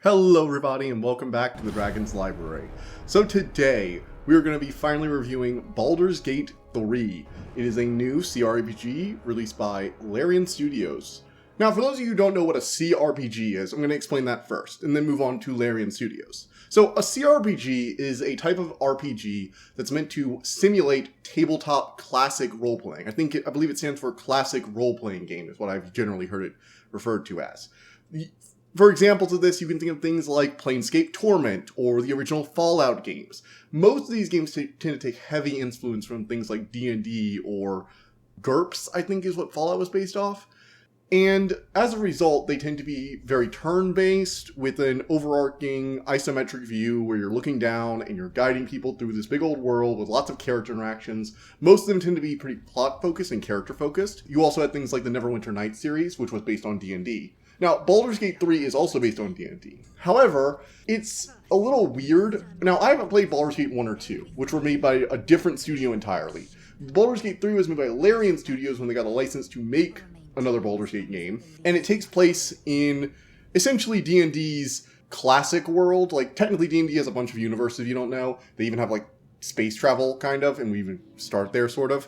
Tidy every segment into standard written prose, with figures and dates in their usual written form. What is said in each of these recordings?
Hello everybody and welcome back to the Dragon's Library. So today, we are going to be finally reviewing Baldur's Gate 3. It is a new CRPG released by Larian Studios. Now for those of you who don't know what a CRPG is, I'm going to explain that first, and then move on to Larian Studios. So a CRPG is a type of RPG that's meant to simulate tabletop classic role-playing. I believe it stands for classic role-playing game is what I've generally heard it referred to as. For examples of this, you can think of things like Planescape Torment or the original Fallout games. Most of these games tend to take heavy influence from things like D&D or GURPS, I think is what Fallout was based off. And as a result, they tend to be very turn-based with an overarching isometric view where you're looking down and you're guiding people through this big old world with lots of character interactions. Most of them tend to be pretty plot-focused and character-focused. You also had things like the Neverwinter Nights series, which was based on D&D. Now, Baldur's Gate 3 is also based on D&D. However, it's a little weird. Now, I haven't played Baldur's Gate 1 or 2, which were made by a different studio entirely. Baldur's Gate 3 was made by Larian Studios when they got a license to make another Baldur's Gate game. And it takes place in, essentially, D&D's classic world. Like, technically D&D has a bunch of universes if you don't know. They even have, like, space travel, kind of, and we even start there, sort of.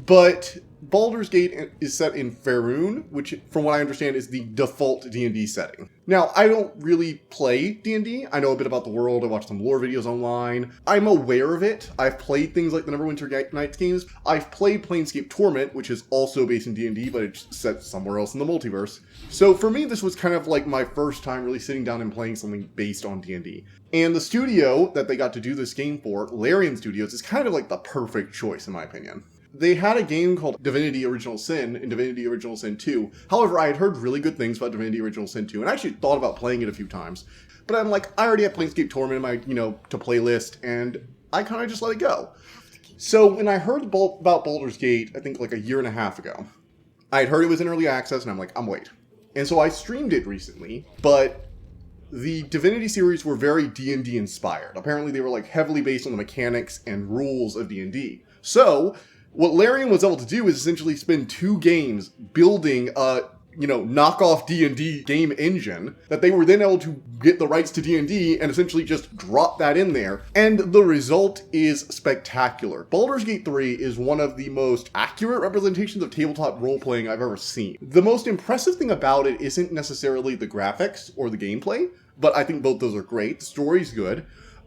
But Baldur's Gate is set in Faerun, which, from what I understand, is the default D&D setting. Now, I don't really play D&D. I know a bit about the world. I watch some lore videos online. I'm aware of it. I've played things like the Neverwinter Nights games. I've played Planescape Torment, which is also based in D&D, but it's set somewhere else in the multiverse. So for me, this was kind of like my first time really sitting down and playing something based on D&D. And the studio that they got to do this game for, Larian Studios, is kind of like the perfect choice, in my opinion. They had a game called Divinity Original Sin and Divinity Original Sin 2. However, I had heard really good things about Divinity Original Sin 2, and I actually thought about playing it a few times. But I'm like, I already have Planescape Torment in my, to playlist, and I kind of just let it go. So when I heard about Baldur's Gate, I think like a year and a half ago, I had heard it was in early access, and I'm like, I'm wait. And so I streamed it recently, but the Divinity series were very D&D inspired. Apparently they were like heavily based on the mechanics and rules of D&D. So what Larian was able to do is essentially spend 2 games building a, knockoff D&D game engine that they were then able to get the rights to D&D and essentially just drop that in there. And the result is spectacular. Baldur's Gate 3 is one of the most accurate representations of tabletop role-playing I've ever seen. The most impressive thing about it isn't necessarily the graphics or the gameplay, but I think both those are great. The story's good.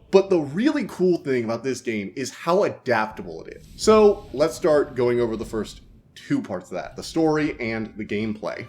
But the really cool thing about this game is how adaptable it is. So let's start going over the first 2 parts of that, the story and the gameplay.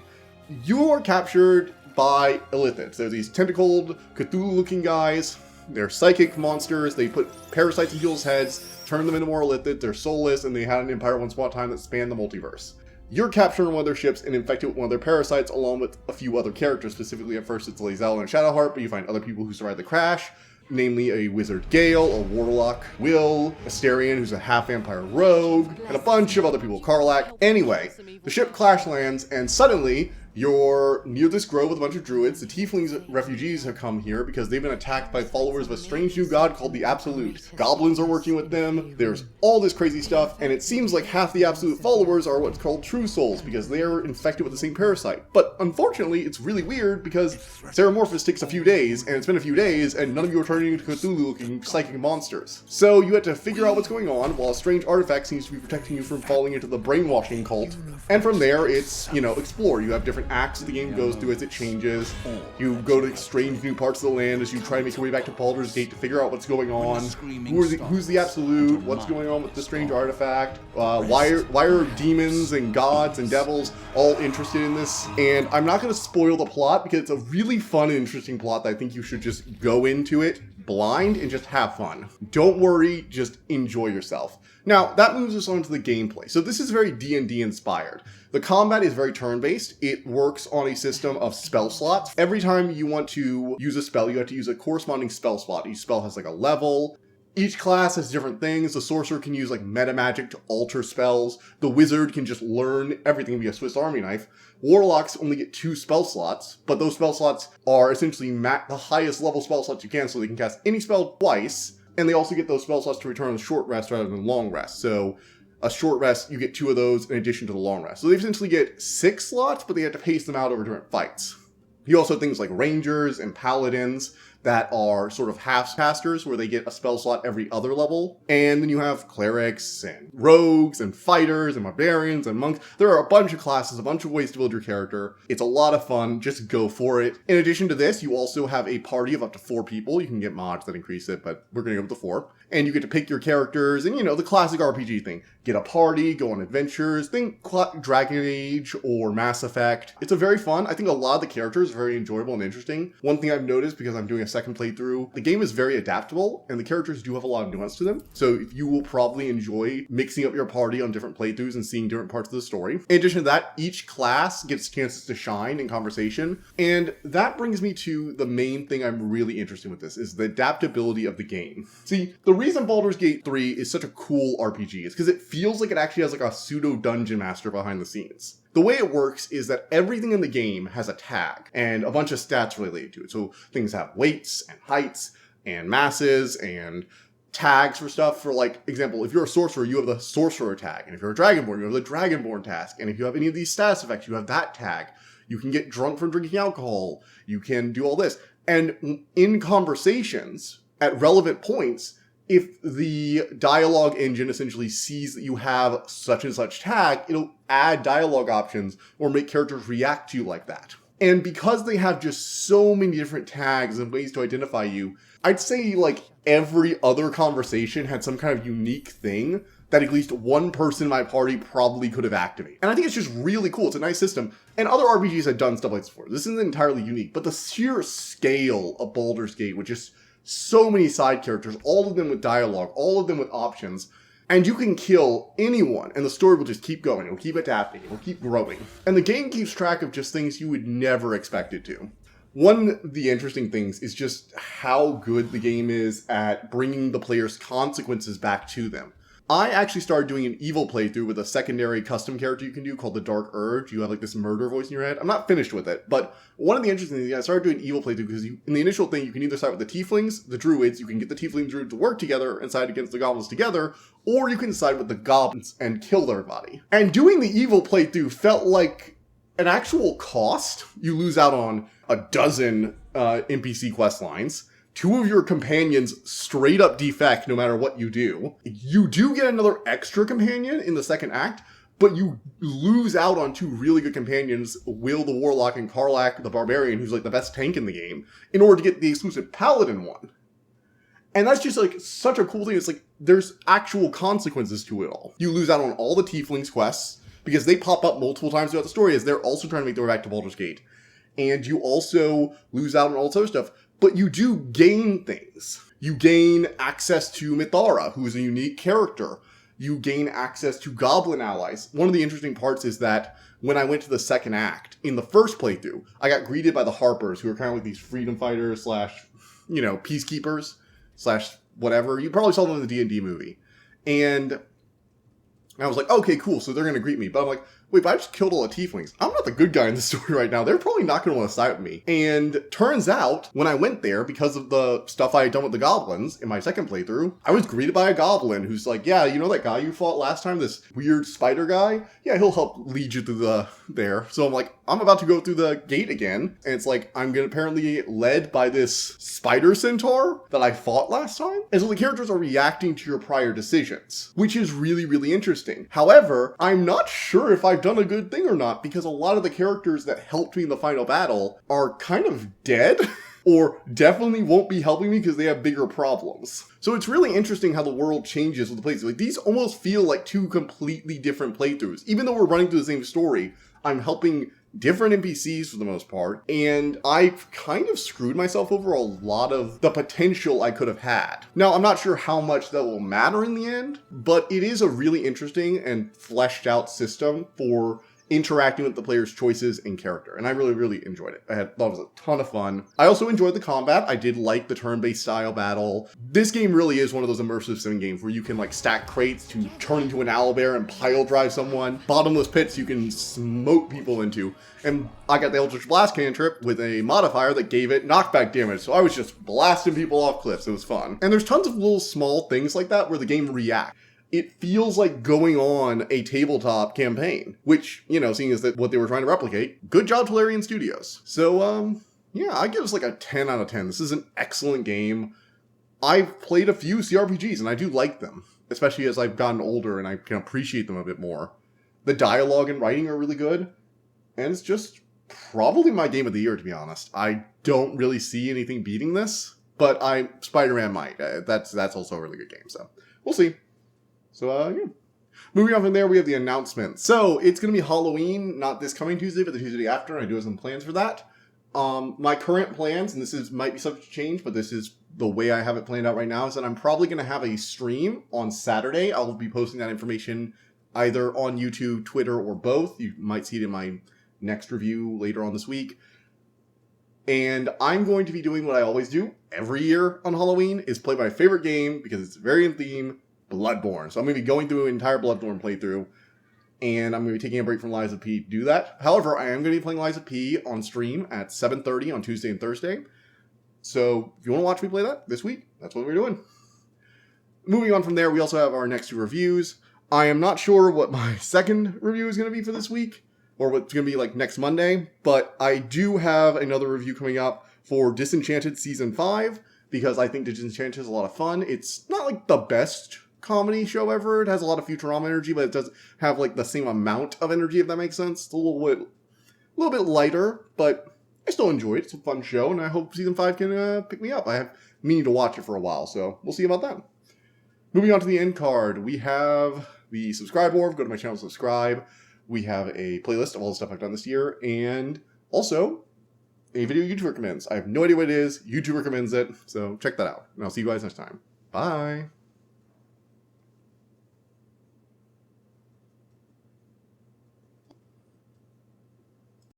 You are captured by illithids. They're these tentacled, Cthulhu-looking guys. They're psychic monsters. They put parasites in people's heads, turn them into more illithids. They're soulless, and they had an empire once upon a time that spanned the multiverse. You're captured on one of their ships and infected with one of their parasites along with a few other characters. Specifically, at first it's Lae'zel and Shadowheart, but you find other people who survived the crash. Namely a wizard Gale, a warlock Will, Asterion, who's a half-vampire rogue, and a bunch of other people, Karlak. Anyway, the ship crash lands, and suddenly you're near this grove with a bunch of druids. The tieflings refugees have come here because they've been attacked by followers of a strange new god called the Absolute. Goblins are working with them, there's all this crazy stuff, and it seems like half the Absolute followers are what's called true souls because they are infected with the same parasite. But unfortunately, it's really weird because Ceramorphous takes a few days, and it's been a few days, and none of you are turning into Cthulhu-looking psychic monsters. So you have to figure out what's going on while a strange artifact seems to be protecting you from falling into the brainwashing cult. And from there, it's, explore. You have different acts the game goes through as it changes. You go to strange new parts of the land as you try to make your way back to Baldur's Gate to figure out what's going on. Who's the Absolute? What's going on with the strange artifact? Why are demons and gods and devils all interested in this? And I'm not going to spoil the plot because it's a really fun and interesting plot that I think you should just go into it blind and just have fun. Don't worry, just enjoy yourself. Now, that moves us on to the gameplay. So this is very D&D inspired. The combat is very turn-based. It works on a system of spell slots. Every time you want to use a spell, you have to use a corresponding spell slot. Each spell has like a level. Each class has different things. The sorcerer can use like meta magic to alter spells. The wizard can just learn everything via Swiss Army knife. Warlocks only get 2 spell slots, but those spell slots are essentially the highest level spell slots you can, so they can cast any spell twice. And they also get those spell slots to return on short rest rather than long rest. So a short rest, you get 2 of those in addition to the long rest. So they essentially get 6 slots, but they have to pace them out over different fights. You also have things like rangers and paladins that are sort of half-casters where they get a spell slot every other level. And then you have clerics and rogues and fighters and barbarians and monks. There are a bunch of classes, a bunch of ways to build your character. It's a lot of fun. Just go for it. In addition to this, you also have a party of up to 4 people. You can get mods that increase it, but we're going to go with the 4. And you get to pick your characters and, the classic RPG thing. Get a party, go on adventures, think Dragon Age or Mass Effect. It's a very fun. I think a lot of the characters are very enjoyable and interesting. One thing I've noticed, because I'm doing a second playthrough, the game is very adaptable and the characters do have a lot of nuance to them. So you will probably enjoy mixing up your party on different playthroughs and seeing different parts of the story. In addition to that, each class gets chances to shine in conversation. And that brings me to the main thing I'm really interested in with this, is the adaptability of the game. See, the reason Baldur's Gate 3 is such a cool RPG is because it feels like it actually has like a pseudo dungeon master behind the scenes. The way it works is that everything in the game has a tag and a bunch of stats related to it. So things have weights and heights and masses and tags for stuff. For like example, if you're a sorcerer, you have the sorcerer tag. And if you're a dragonborn, you have the dragonborn task. And if you have any of these status effects, you have that tag. You can get drunk from drinking alcohol. You can do all this. And in conversations at relevant points, if the dialogue engine essentially sees that you have such and such tag, it'll add dialogue options or make characters react to you like that. And because they have just so many different tags and ways to identify you, I'd say like every other conversation had some kind of unique thing that at least one person in my party probably could have activated. And I think it's just really cool. It's a nice system. And other RPGs have done stuff like this before. This isn't entirely unique, but the sheer scale of Baldur's Gate with just so many side characters, all of them with dialogue, all of them with options, and you can kill anyone, and the story will just keep going. It'll keep adapting. It'll keep growing. And the game keeps track of just things you would never expect it to. One of the interesting things is just how good the game is at bringing the player's consequences back to them. I actually started doing an evil playthrough with a secondary custom character you can do called the Dark Urge. You have like this murder voice in your head. I'm not finished with it, but one of the interesting things, I started doing evil playthrough because in the initial thing, you can either side with the tieflings, the druids, you can get the tiefling druid to work together and side against the goblins together, or you can side with the goblins and kill everybody. And doing the evil playthrough felt like an actual cost. You lose out on a dozen NPC quest lines. 2 of your companions straight up defect no matter what you do. You do get another extra companion in the second act, but you lose out on 2 really good companions, Will the Warlock and Karlach the Barbarian, who's like the best tank in the game, in order to get the exclusive Paladin one. And that's just like such a cool thing. It's like there's actual consequences to it all. You lose out on all the Tieflings quests because they pop up multiple times throughout the story as they're also trying to make their way back to Baldur's Gate. And you also lose out on all this other stuff. But you do gain things. You gain access to Mithara, who is a unique character. You gain access to goblin allies. One of the interesting parts is that when I went to the second act, in the first playthrough, I got greeted by the Harpers, who are kind of like these freedom fighters / peacekeepers / whatever. You probably saw them in the D&D movie. And I was like, okay, cool, so they're going to greet me. But I'm like, wait, but I just killed all the tieflings. I'm not the good guy in this story right now. They're probably not going to want to side with me. And turns out, when I went there, because of the stuff I had done with the goblins in my second playthrough, I was greeted by a goblin who's like, yeah, you know that guy you fought last time, this weird spider guy? Yeah, he'll help lead you through there. So I'm like, I'm about to go through the gate again. And it's like, I'm going to apparently led by this spider centaur that I fought last time. And so the characters are reacting to your prior decisions, which is really, really interesting. However, I'm not sure if I've done a good thing or not, because a lot of the characters that helped me in the final battle are kind of dead or definitely won't be helping me because they have bigger problems. So it's really interesting how the world changes with the playthroughs. Like, these almost feel like 2 completely different playthroughs. Even though we're running through the same story, I'm helping different NPCs for the most part, and I've kind of screwed myself over a lot of the potential I could have had. Now, I'm not sure how much that will matter in the end, but it is a really interesting and fleshed out system for interacting with the player's choices and character, and I really, really enjoyed it. Thought it was a ton of fun. I also enjoyed the combat. I did like the turn-based style battle. This game really is one of those immersive sim games where you can like stack crates to turn into an owlbear and pile drive someone. Bottomless pits you can smoke people into. And I got the Eldritch Blast cantrip with a modifier that gave it knockback damage, so I was just blasting people off cliffs. It was fun. And there's tons of little small things like that where the game reacts. it feels like going on a tabletop campaign, which, you know, seeing as that what they were trying to replicate, good job to Larian Studios. So, yeah, I give this like a 10 out of 10. This is an excellent game. I've played a few CRPGs, and I do like them, especially as I've gotten older and I can appreciate them a bit more. The dialogue and writing are really good, and it's just probably my game of the year, to be honest. I don't really see anything beating this, but Spider-Man might. That's also a really good game, so we'll see. So, yeah. Moving on from there, we have the announcement. So, it's going to be Halloween, not this coming Tuesday, but the Tuesday after. I do have some plans for that. My current plans, and this might be subject to change, but this is the way I have it planned out right now, is that I'm probably going to have a stream on Saturday. I'll be posting that information either on YouTube, Twitter, or both. You might see it in my next review later on this week. And I'm going to be doing what I always do every year on Halloween, is play my favorite game, because it's very in theme, Bloodborne. So I'm going to be going through an entire Bloodborne playthrough, and I'm going to be taking a break from Lies of P to do that. However, I am going to be playing Lies of P on stream at 7:30 on Tuesday and Thursday. So if you want to watch me play that this week, that's what we're doing. Moving on from there, we also have our next two reviews. I am not sure what my second review is going to be for this week, or what's going to be like next Monday, but I do have another review coming up for Disenchanted Season 5, because I think Disenchanted is a lot of fun. It's not like the best comedy show ever. It has a lot of Futurama energy, but it doesn't have like the same amount of energy, if that makes sense. It's a little bit lighter, but I still enjoy it. It's a fun show, and I hope Season 5 can pick me up. I have meaning to watch it for a while, so we'll see about that. Moving on to the end card, we have the subscribe orb. Go to my channel, subscribe. We have a playlist of all the stuff I've done this year, and also a video YouTube recommends. I have no idea what it is. YouTube recommends it, so check that out. And I'll see you guys next time. Bye!